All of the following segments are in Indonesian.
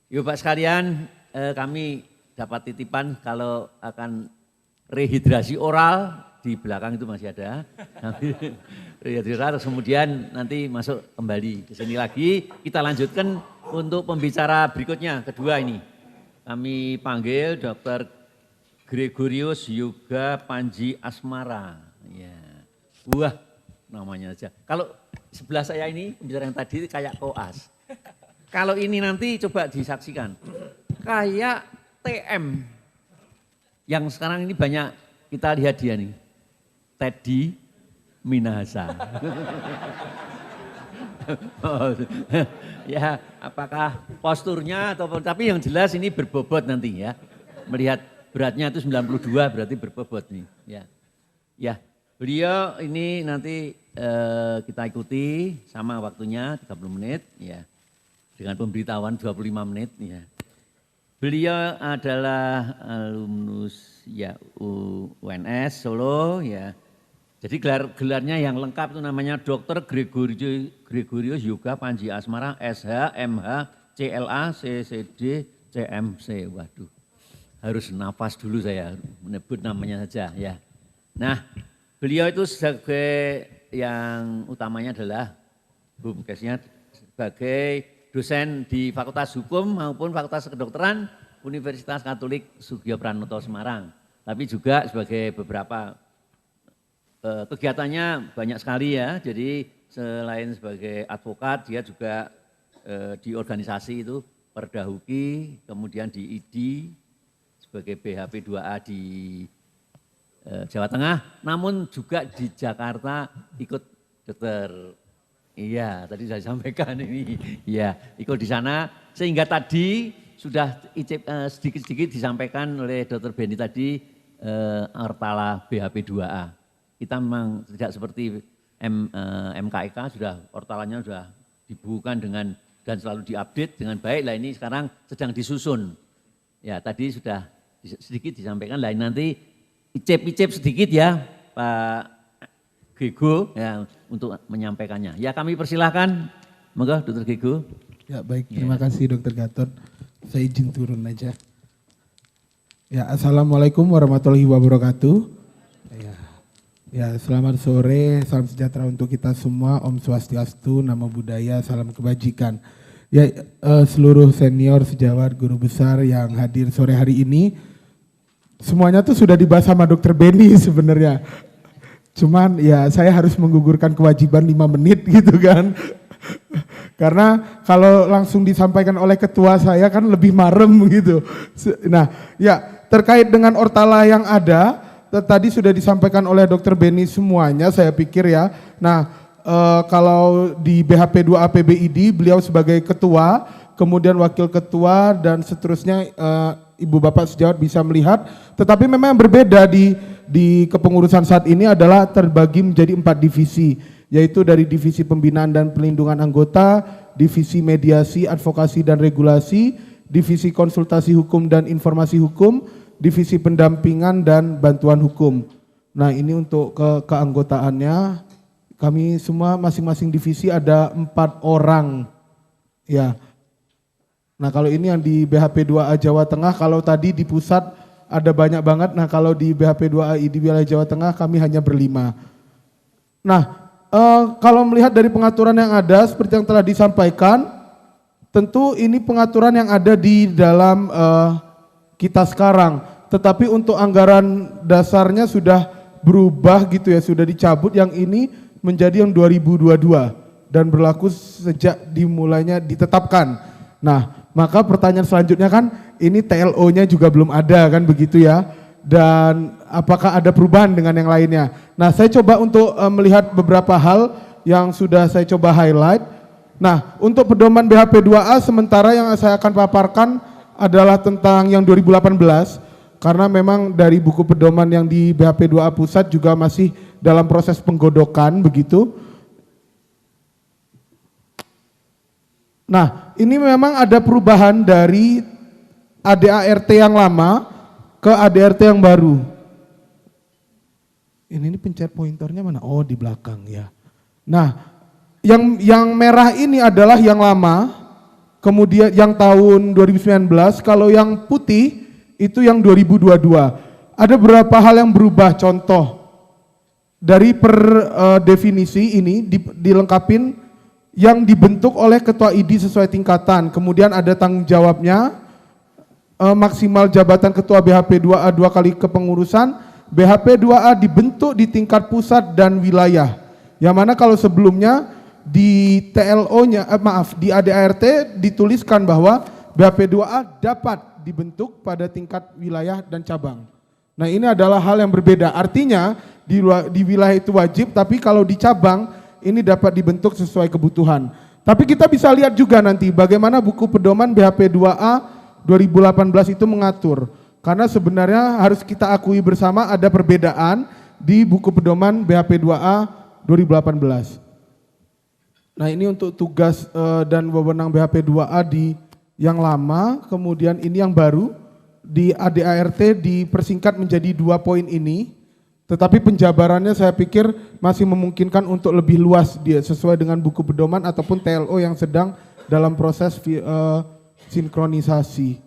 Yuk Pak sekalian, kami dapat titipan kalau akan rehidrasi oral di belakang itu masih ada. Rehidrasi oral, kemudian nanti masuk kembali ke sini lagi. Kita lanjutkan untuk pembicara berikutnya, kedua ini. Kami panggil Dr. Gregorius Yoga Panji Asmara. Ya. Wah, namanya aja. Kalau sebelah saya ini pembicara yang tadi kayak koas. Kalau ini nanti coba disaksikan, kayak TM yang sekarang ini banyak kita lihat dia nih, Teddy Minahasa. Ya, apakah posturnya atau tapi yang jelas ini berbobot nanti ya. Melihat beratnya itu 92 berarti berbobot nih. Ya, ya beliau ini nanti kita ikuti sama waktunya 30 menit ya. Dengan pemberitahuan 25 menit ya. Beliau adalah alumnus ya UNS Solo ya. Jadi gelarnya yang lengkap itu namanya Dr. Gregorius Yoga Panji Asmara SH MH CLA CCD CMC. Waduh. Harus nafas dulu saya menyebut namanya saja ya. Nah, beliau itu sebagai yang utamanya adalah bumkesnya sebagai dosen di Fakultas Hukum maupun Fakultas Kedokteran Universitas Katolik Sugio Pranoto Semarang. Tapi juga sebagai beberapa kegiatannya banyak sekali ya. Jadi selain sebagai advokat dia juga di organisasi itu Perda Huki, kemudian di ID sebagai BHP 2A di Jawa Tengah. Namun juga di Jakarta ikut dokter. Iya, tadi saya sampaikan ini. Iya, ikut di sana sehingga tadi sudah sedikit-sedikit disampaikan oleh Dr. Benny tadi Ortala BHP 2A. Kita memang tidak seperti MKIK sudah Ortalanya sudah dibukukan dengan dan selalu diupdate dengan baik. Lah ini sekarang sedang disusun. Ya, tadi sudah sedikit disampaikan. Lah nanti icip-icip sedikit ya, Pak Gego ya untuk menyampaikannya. Ya kami persilahkan, moga Dr. Gego. Ya baik, terima kasih Dr. Gatot. Saya izin turun aja. Ya assalamualaikum warahmatullahi wabarakatuh. Ya selamat sore, salam sejahtera untuk kita semua. Om Swastiastu, Namo Buddhaya, salam kebajikan. Ya seluruh senior sejawat guru besar yang hadir sore hari ini, semuanya tuh sudah dibahas sama Dr. Benny sebenarnya. Cuman ya saya harus menggugurkan kewajiban 5 menit gitu kan. Karena kalau langsung disampaikan oleh ketua saya kan lebih marem gitu. Nah ya terkait dengan Ortala yang ada, tadi sudah disampaikan oleh Dr. Benny semuanya saya pikir ya. Nah kalau di BHP 2 APBID beliau sebagai ketua, kemudian wakil ketua dan seterusnya Ibu Bapak sejawat bisa melihat. Tetapi memang yang berbeda di kepengurusan saat ini adalah terbagi menjadi 4 divisi, yaitu dari divisi pembinaan dan pelindungan anggota, divisi mediasi, advokasi dan regulasi, divisi konsultasi hukum dan informasi hukum, divisi pendampingan dan bantuan hukum. Nah ini untuk keanggotaannya, kami semua masing-masing divisi ada 4 orang. Ya. Nah kalau ini yang di BHP 2A Jawa Tengah, kalau tadi di pusat ada banyak banget. Nah kalau di BHP 2A di wilayah Jawa Tengah kami hanya berlima. Nah kalau melihat dari pengaturan yang ada seperti yang telah disampaikan, tentu ini pengaturan yang ada di dalam kita sekarang. Tetapi untuk anggaran dasarnya sudah berubah gitu ya, sudah dicabut yang ini menjadi yang 2022 dan berlaku sejak dimulainya ditetapkan. Nah maka pertanyaan selanjutnya kan ini TLO-nya juga belum ada kan begitu ya. Dan apakah ada perubahan dengan yang lainnya. Nah saya coba untuk melihat beberapa hal yang sudah saya coba highlight. Nah untuk pedoman BHP 2A sementara yang saya akan paparkan adalah tentang yang 2018. Karena memang dari buku pedoman yang di BHP 2A pusat juga masih dalam proses penggodokan begitu. Nah, ini memang ada perubahan dari ADART yang lama ke ADART yang baru. Ini pencet pointernya mana? Oh, di belakang ya. Nah, yang merah ini adalah yang lama, kemudian yang tahun 2019, kalau yang putih itu yang 2022. Ada beberapa hal yang berubah, contoh dari definisi ini dilengkapin yang dibentuk oleh ketua ID sesuai tingkatan, kemudian ada tanggung jawabnya, maksimal jabatan ketua BHP 2A 2 kali kepengurusan, BHP 2A dibentuk di tingkat pusat dan wilayah, yang mana kalau sebelumnya di TLO-nya, di ADART dituliskan bahwa BHP 2A dapat dibentuk pada tingkat wilayah dan cabang. Nah ini adalah hal yang berbeda, artinya di wilayah itu wajib, tapi kalau di cabang ini dapat dibentuk sesuai kebutuhan. Tapi kita bisa lihat juga nanti bagaimana buku pedoman BHP 2A 2018 itu mengatur. Karena sebenarnya harus kita akui bersama ada perbedaan di buku pedoman BHP 2A 2018. Nah ini untuk tugas dan wewenang BHP 2A di yang lama, kemudian ini yang baru. Di ADART dipersingkat menjadi 2 poin ini, tetapi penjabarannya saya pikir masih memungkinkan untuk lebih luas dia sesuai dengan buku pedoman ataupun TLO yang sedang dalam proses sinkronisasi.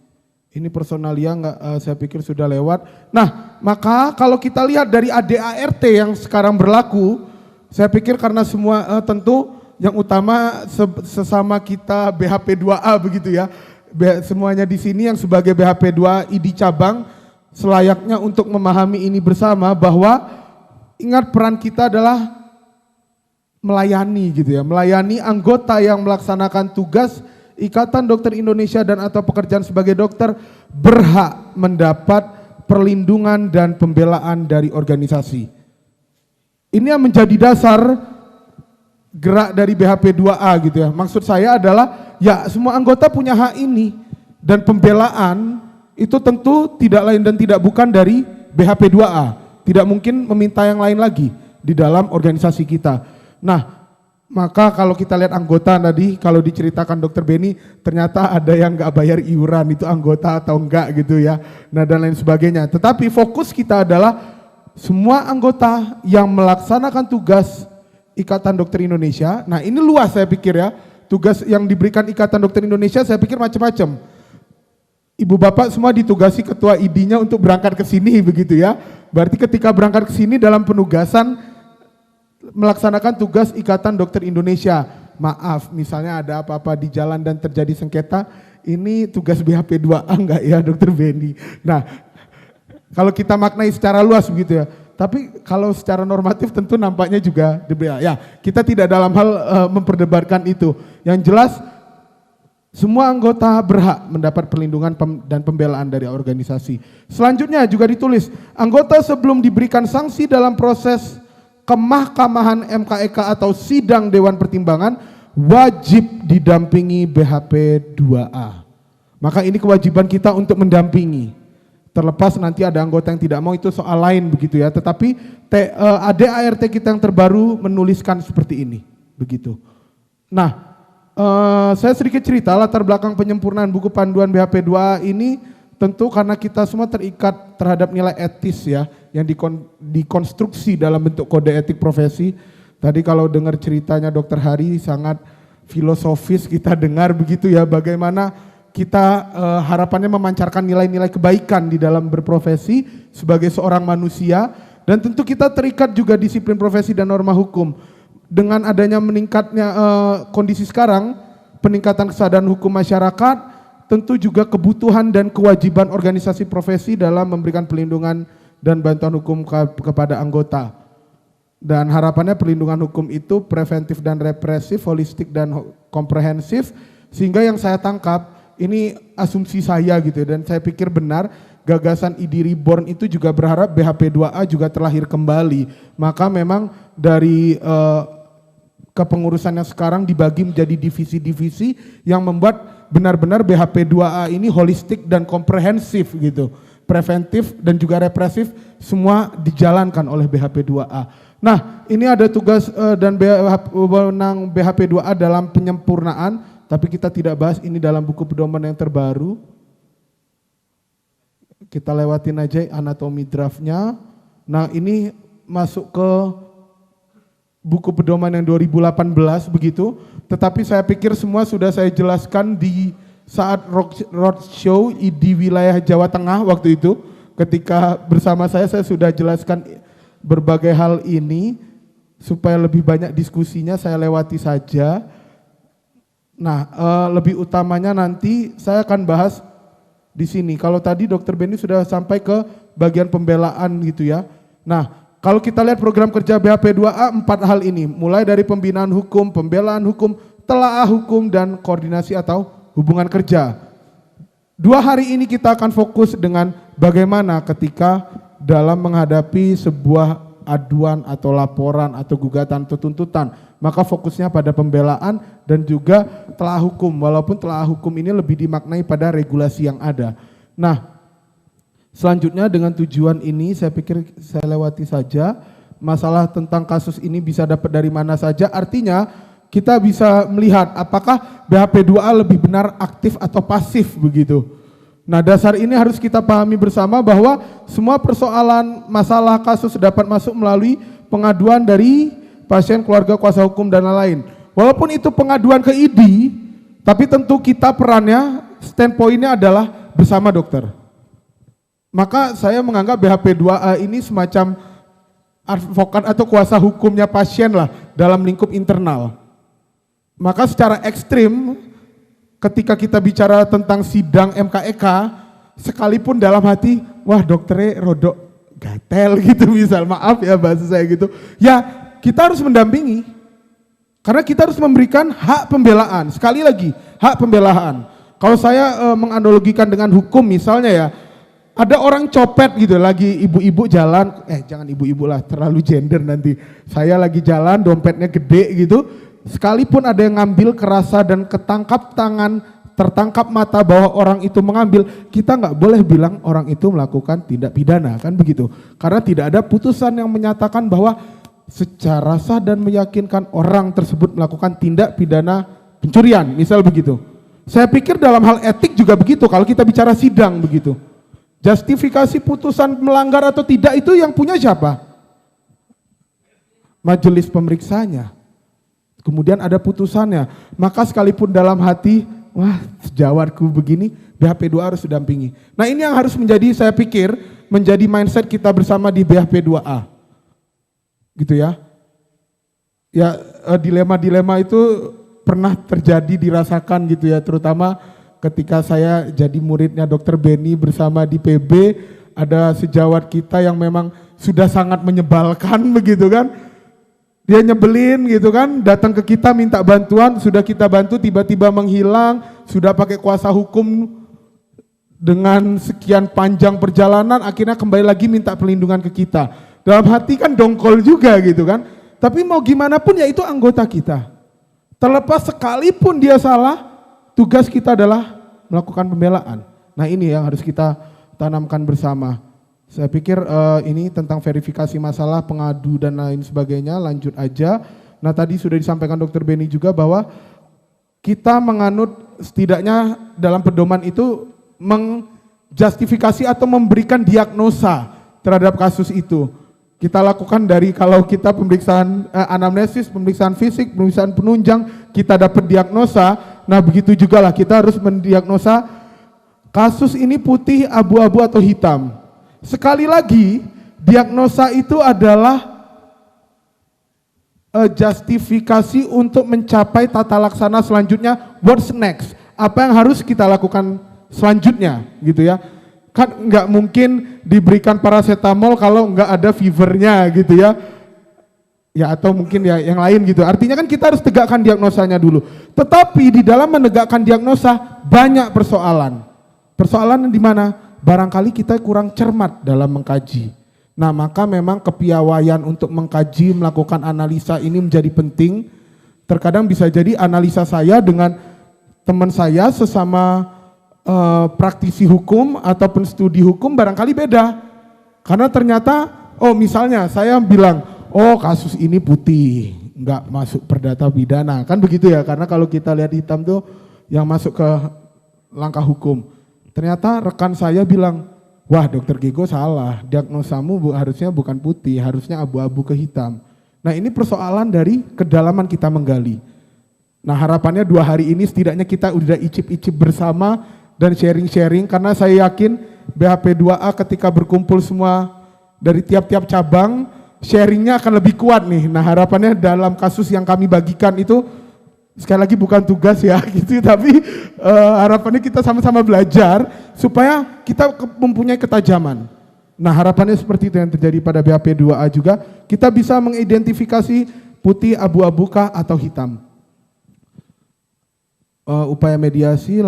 Ini personalia saya pikir sudah lewat. Nah, maka kalau kita lihat dari ADART yang sekarang berlaku, saya pikir karena semua tentu yang utama sesama kita BHP 2A begitu ya. Semuanya di sini yang sebagai BHP 2 ID cabang selayaknya untuk memahami ini bersama bahwa ingat peran kita adalah melayani gitu ya, melayani anggota yang melaksanakan tugas Ikatan Dokter Indonesia dan atau pekerjaan sebagai dokter berhak mendapat perlindungan dan pembelaan dari organisasi. Ini yang menjadi dasar gerak dari BHP 2A gitu ya. Maksud saya adalah ya semua anggota punya hak ini dan pembelaan itu tentu tidak lain dan tidak bukan dari BHP 2A. Tidak mungkin meminta yang lain lagi di dalam organisasi kita. Nah, maka kalau kita lihat anggota tadi, kalau diceritakan Dokter Beni, ternyata ada yang nggak bayar iuran, itu anggota atau enggak gitu ya. Nah dan lain sebagainya. Tetapi fokus kita adalah semua anggota yang melaksanakan tugas Ikatan Dokter Indonesia. Nah ini luas saya pikir ya, tugas yang diberikan Ikatan Dokter Indonesia saya pikir macam-macam. Ibu bapak semua ditugasi ketua ID-nya untuk berangkat ke sini begitu ya. Berarti ketika berangkat ke sini dalam penugasan melaksanakan tugas Ikatan Dokter Indonesia. Maaf, misalnya ada apa-apa di jalan dan terjadi sengketa, ini tugas BHP 2A enggak ya Dokter Beni. Nah, kalau kita maknai secara luas begitu ya. Tapi kalau secara normatif tentu nampaknya juga ya kita tidak dalam hal memperdebatkan itu. Yang jelas semua anggota berhak mendapat perlindungan dan pembelaan dari organisasi. Selanjutnya juga ditulis, anggota sebelum diberikan sanksi dalam proses kemahkamahan MKEK atau sidang Dewan Pertimbangan wajib didampingi BHP 2A. Maka ini kewajiban kita untuk mendampingi. Terlepas nanti ada anggota yang tidak mau itu soal lain begitu ya. Tetapi ADART kita yang terbaru menuliskan seperti ini. Begitu. Nah, saya sedikit cerita latar belakang penyempurnaan buku panduan BHP 2A ini tentu karena kita semua terikat terhadap nilai etis ya yang dikonstruksi dalam bentuk kode etik profesi. Tadi kalau dengar ceritanya Dr. Hari sangat filosofis kita dengar begitu ya, bagaimana kita harapannya memancarkan nilai-nilai kebaikan di dalam berprofesi sebagai seorang manusia, dan tentu kita terikat juga disiplin profesi dan norma hukum. Dengan adanya meningkatnya kondisi sekarang, peningkatan kesadaran hukum masyarakat, tentu juga kebutuhan dan kewajiban organisasi profesi dalam memberikan perlindungan dan bantuan hukum kepada anggota. Dan harapannya perlindungan hukum itu preventif dan represif, holistik dan komprehensif, sehingga yang saya tangkap, ini asumsi saya gitu dan saya pikir benar, gagasan ID Reborn itu juga berharap BHP 2A juga terlahir kembali. Maka memang dari kepengurusan yang sekarang dibagi menjadi divisi-divisi yang membuat benar-benar BHP 2A ini holistik dan komprehensif gitu. Preventif dan juga represif semua dijalankan oleh BHP 2A. Nah, ini ada tugas dan wewenang BHP 2A dalam penyempurnaan, tapi kita tidak bahas ini dalam buku pedoman yang terbaru. Kita lewatin aja anatomi draftnya. Nah ini masuk ke buku pedoman yang 2018 begitu, tetapi saya pikir semua sudah saya jelaskan di saat roadshow di wilayah Jawa Tengah waktu itu, ketika bersama saya sudah jelaskan berbagai hal ini, supaya lebih banyak diskusinya saya lewati saja. Nah, lebih utamanya nanti saya akan bahas di sini. Kalau tadi Dr. Benny sudah sampai ke bagian pembelaan gitu ya. Nah, kalau kita lihat program kerja BHP2A 4 hal ini, mulai dari pembinaan hukum, pembelaan hukum, telaah hukum, dan koordinasi atau hubungan kerja. 2 hari ini kita akan fokus dengan bagaimana ketika dalam menghadapi sebuah aduan atau laporan atau gugatan atau tuntutan, maka fokusnya pada pembelaan dan juga telaah hukum, walaupun telaah hukum ini lebih dimaknai pada regulasi yang ada. Nah, selanjutnya dengan tujuan ini saya pikir saya lewati saja. Masalah tentang kasus ini bisa dapat dari mana saja, artinya kita bisa melihat apakah BHP2A lebih benar aktif atau pasif begitu. Nah, dasar ini harus kita pahami bersama bahwa semua persoalan masalah kasus dapat masuk melalui pengaduan dari pasien, keluarga, kuasa hukum, dan lain-lain. Walaupun itu pengaduan ke ID, tapi tentu kita perannya, standpointnya adalah bersama dokter. Maka saya menganggap BHP2A ini semacam advokat atau kuasa hukumnya pasien lah dalam lingkup internal. Maka secara ekstrim ketika kita bicara tentang sidang MKEK, sekalipun dalam hati, wah dokternya rodok gatel gitu misal, maaf ya bahasa saya gitu. Ya kita harus mendampingi, karena kita harus memberikan hak pembelaan. Sekali lagi, hak pembelaan. Kalau saya menganalogikan dengan hukum misalnya ya, ada orang copet gitu, lagi ibu-ibu jalan, jangan ibu-ibu lah, terlalu gender nanti. Saya lagi jalan, dompetnya gede gitu, sekalipun ada yang ngambil kerasa dan ketangkap tangan, tertangkap mata bahwa orang itu mengambil, kita nggak boleh bilang orang itu melakukan tindak pidana, kan begitu. Karena tidak ada putusan yang menyatakan bahwa secara sah dan meyakinkan orang tersebut melakukan tindak pidana pencurian, misal begitu. Saya pikir dalam hal etik juga begitu, kalau kita bicara sidang begitu. Justifikasi putusan melanggar atau tidak itu yang punya siapa? Majelis pemeriksanya. Kemudian ada putusannya. Maka sekalipun dalam hati, wah sejawatku begini, BHP2A harus didampingi. Nah ini yang harus menjadi, saya pikir, menjadi mindset kita bersama di BHP2A. Gitu ya. Ya dilema-dilema itu pernah terjadi, dirasakan gitu ya, terutama ketika saya jadi muridnya Dr. Benny bersama di PB, ada sejawat kita yang memang sudah sangat menyebalkan begitu kan. Dia nyebelin gitu kan, datang ke kita minta bantuan, sudah kita bantu tiba-tiba menghilang, sudah pakai kuasa hukum dengan sekian panjang perjalanan, akhirnya kembali lagi minta perlindungan ke kita. Dalam hati kan dongkol juga gitu kan, tapi mau gimana pun ya itu anggota kita. Terlepas sekalipun dia salah, tugas kita adalah melakukan pembelaan. Nah ini yang harus kita tanamkan bersama. Saya pikir ini tentang verifikasi masalah, pengadu dan lain sebagainya, lanjut aja. Nah tadi sudah disampaikan Dr. Benny juga bahwa kita menganut setidaknya dalam pedoman itu menjustifikasi atau memberikan diagnosa terhadap kasus itu. Kita lakukan dari kalau kita pemeriksaan anamnesis, pemeriksaan fisik, pemeriksaan penunjang, kita dapat diagnosa. Nah begitu juga lah kita harus mendiagnosa kasus ini putih, abu-abu atau hitam. Sekali lagi, diagnosa itu adalah justifikasi untuk mencapai tata laksana selanjutnya, what's next, apa yang harus kita lakukan selanjutnya gitu ya. Kan nggak mungkin diberikan paracetamol kalau nggak ada fevernya gitu ya. Ya atau mungkin ya yang lain gitu. Artinya kan kita harus tegakkan diagnosanya dulu. Tetapi di dalam menegakkan diagnosa banyak persoalan. Persoalan di mana? Barangkali kita kurang cermat dalam mengkaji. Nah maka memang kepiawaian untuk mengkaji, melakukan analisa ini menjadi penting. Terkadang bisa jadi analisa saya dengan teman saya sesama praktisi hukum ataupun studi hukum barangkali beda. Karena ternyata, oh misalnya saya bilang, oh kasus ini putih, nggak masuk perdata pidana. Kan begitu ya, karena kalau kita lihat hitam tuh yang masuk ke langkah hukum. Ternyata rekan saya bilang, wah dokter Gego salah, diagnosamu harusnya bukan putih, harusnya abu-abu ke hitam. Nah ini persoalan dari kedalaman kita menggali. Nah harapannya 2 hari ini setidaknya kita udah icip-icip bersama dan sharing-sharing, karena saya yakin BHP 2A ketika berkumpul semua dari tiap-tiap cabang, sharingnya akan lebih kuat nih. Nah harapannya dalam kasus yang kami bagikan itu, sekali lagi bukan tugas ya gitu, tapi harapannya kita sama-sama belajar supaya kita mempunyai ketajaman. Nah harapannya seperti itu yang terjadi pada BHP 2A juga, kita bisa mengidentifikasi putih, abu-abu kah atau hitam. Upaya mediasi,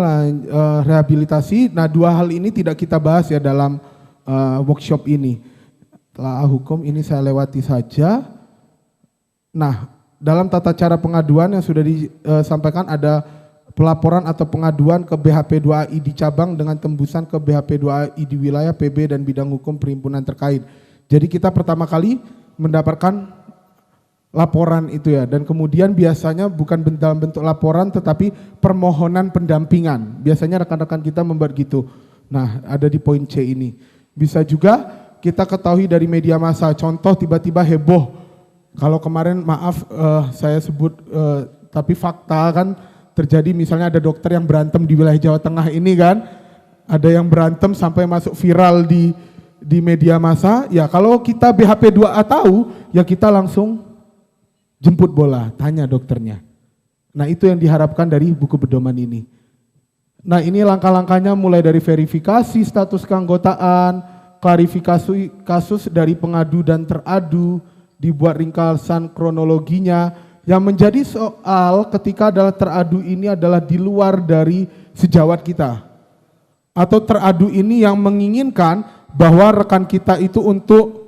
rehabilitasi, nah 2 hal ini tidak kita bahas ya dalam workshop ini. Telah hukum ini saya lewati saja. Nah dalam tata cara pengaduan yang sudah disampaikan ada pelaporan atau pengaduan ke BHP 2AI di cabang dengan tembusan ke BHP 2AI di wilayah PB dan bidang hukum perhimpunan terkait. Jadi kita pertama kali mendapatkan laporan itu ya, dan kemudian biasanya bukan dalam bentuk laporan tetapi permohonan pendampingan. Biasanya rekan-rekan kita membuat gitu. Nah ada di poin C ini. Bisa juga kita ketahui dari media massa, contoh tiba-tiba heboh. Kalau kemarin maaf saya sebut tapi fakta kan, terjadi misalnya ada dokter yang berantem di wilayah Jawa Tengah ini kan, ada yang berantem sampai masuk viral di media massa, ya kalau kita BHP 2A tahu, ya kita langsung jemput bola, tanya dokternya. Nah itu yang diharapkan dari buku pedoman ini. Nah ini langkah-langkahnya mulai dari verifikasi status keanggotaan, klarifikasi kasus dari pengadu dan teradu, dibuat ringkasan kronologinya. Yang menjadi soal ketika adalah teradu ini adalah di luar dari sejawat kita. Atau teradu ini yang menginginkan bahwa rekan kita itu untuk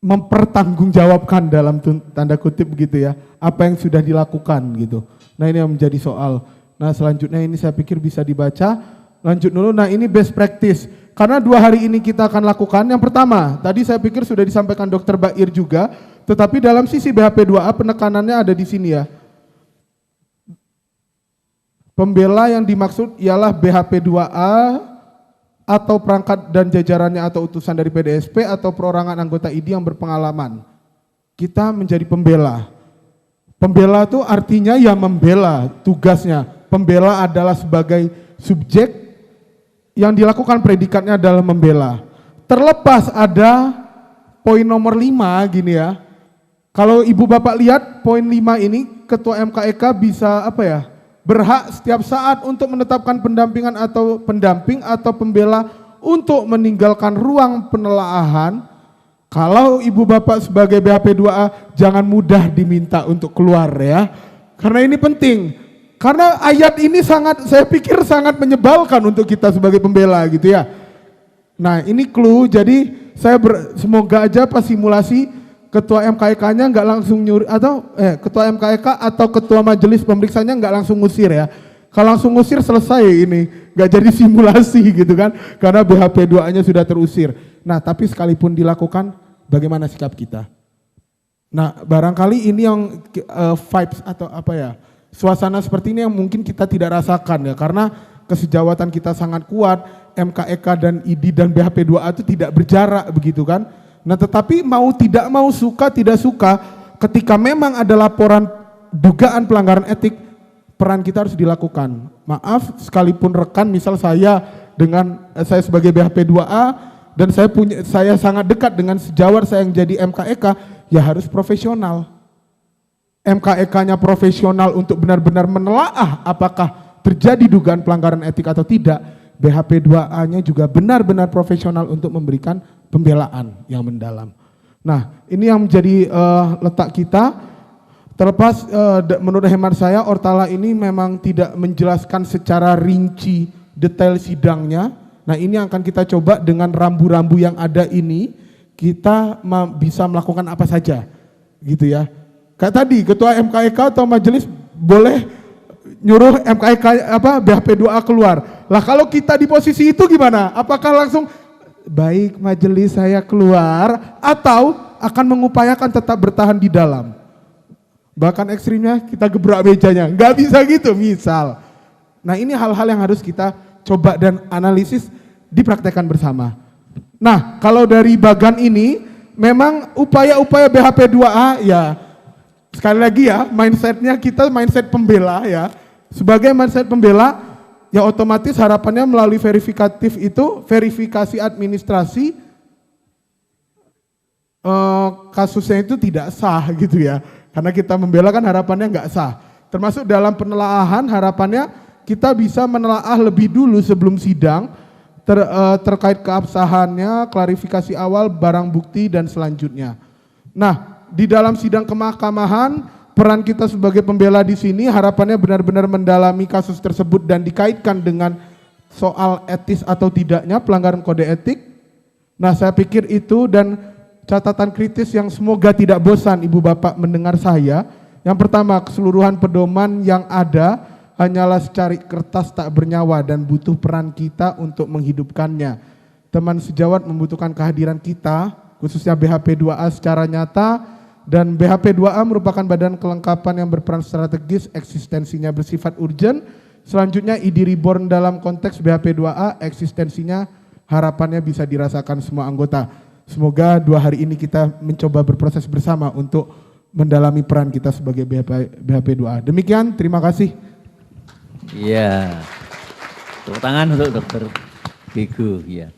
mempertanggungjawabkan dalam tanda kutip gitu ya, apa yang sudah dilakukan gitu. Nah ini yang menjadi soal. Nah selanjutnya ini saya pikir bisa dibaca. Lanjut dulu, nah ini best practice. Karena 2 hari ini kita akan lakukan, yang pertama, tadi saya pikir sudah disampaikan Dr. Bair juga, tetapi dalam sisi BHP 2A penekanannya ada di sini ya. Pembela yang dimaksud ialah BHP 2A atau perangkat dan jajarannya atau utusan dari PDSP atau perorangan anggota ID yang berpengalaman. Kita menjadi pembela. Pembela itu artinya ya membela, tugasnya. Pembela adalah sebagai subjek yang dilakukan predikatnya adalah membela. Terlepas ada poin nomor 5 gini ya. Kalau ibu bapak lihat poin 5 ini, ketua MKEK bisa apa ya, berhak setiap saat untuk menetapkan pendampingan atau pendamping atau pembela untuk meninggalkan ruang penelaahan. Kalau ibu bapak sebagai BHP 2A jangan mudah diminta untuk keluar ya. Karena ini penting. Karena ayat ini saya pikir sangat menyebalkan untuk kita sebagai pembela gitu ya. Nah ini clue, jadi semoga aja pas simulasi ketua MKEK-nya nggak langsung nyuri, atau ketua MKEK atau ketua majelis pemeriksanya nggak langsung ngusir ya. Kalau langsung ngusir selesai ini, nggak jadi simulasi gitu kan, karena BHP 2A-nya sudah terusir. Nah tapi sekalipun dilakukan, bagaimana sikap kita? Nah barangkali ini yang vibes atau apa ya, suasana seperti ini yang mungkin kita tidak rasakan ya, karena kesejawatan kita sangat kuat, MKEK dan ID dan BHP 2A itu tidak berjarak begitu kan. Nah tetapi mau tidak mau, suka tidak suka, ketika memang ada laporan dugaan pelanggaran etik, peran kita harus dilakukan. Maaf, sekalipun rekan, misal saya sebagai BHP 2A dan saya sangat dekat dengan sejawat saya yang jadi MKEK, ya harus profesional. MKEK-nya profesional untuk benar-benar menelaah apakah terjadi dugaan pelanggaran etik atau tidak. BHP 2A-nya juga benar-benar profesional untuk memberikan pembelaan yang mendalam. Nah, ini yang menjadi letak kita. Terlepas menurut hemat saya, Ortala ini memang tidak menjelaskan secara rinci detail sidangnya. Nah, ini yang akan kita coba dengan rambu-rambu yang ada ini, kita bisa melakukan apa saja, gitu ya. Kayak tadi, ketua MKEK atau majelis boleh nyuruh MKEK BHP 2A keluar. Lah kalau kita di posisi itu gimana? Apakah langsung baik majelis saya keluar, atau akan mengupayakan tetap bertahan di dalam? Bahkan ekstrimnya kita gebrak mejanya, nggak bisa gitu misal. Nah ini hal-hal yang harus kita coba dan analisis dipraktekkan bersama. Nah kalau dari bagan ini memang upaya-upaya BHP 2A ya, sekali lagi ya, mindsetnya kita mindset pembela ya. Sebagai mindset pembela, ya otomatis harapannya melalui verifikatif itu, verifikasi administrasi, kasusnya itu tidak sah gitu ya. Karena kita membela kan harapannya nggak sah. Termasuk dalam penelaahan harapannya kita bisa menelaah lebih dulu sebelum sidang terkait keabsahannya, klarifikasi awal, barang bukti dan selanjutnya. Nah, di dalam sidang kemahkamahan peran kita sebagai pembela di sini harapannya benar-benar mendalami kasus tersebut dan dikaitkan dengan soal etis atau tidaknya pelanggaran kode etik. Nah, saya pikir itu dan catatan kritis yang semoga tidak bosan Ibu Bapak mendengar saya. Yang pertama, keseluruhan pedoman yang ada hanyalah secari kertas tak bernyawa dan butuh peran kita untuk menghidupkannya. Teman sejawat membutuhkan kehadiran kita, khususnya BHP 2A secara nyata, dan BHP 2A merupakan badan kelengkapan yang berperan strategis, eksistensinya bersifat urgent. Selanjutnya ID Reborn dalam konteks BHP 2A, eksistensinya harapannya bisa dirasakan semua anggota. Semoga 2 hari ini kita mencoba berproses bersama untuk mendalami peran kita sebagai BHP 2A. Demikian, terima kasih. Iya. Tepuk tangan untuk Dokter Gego ya.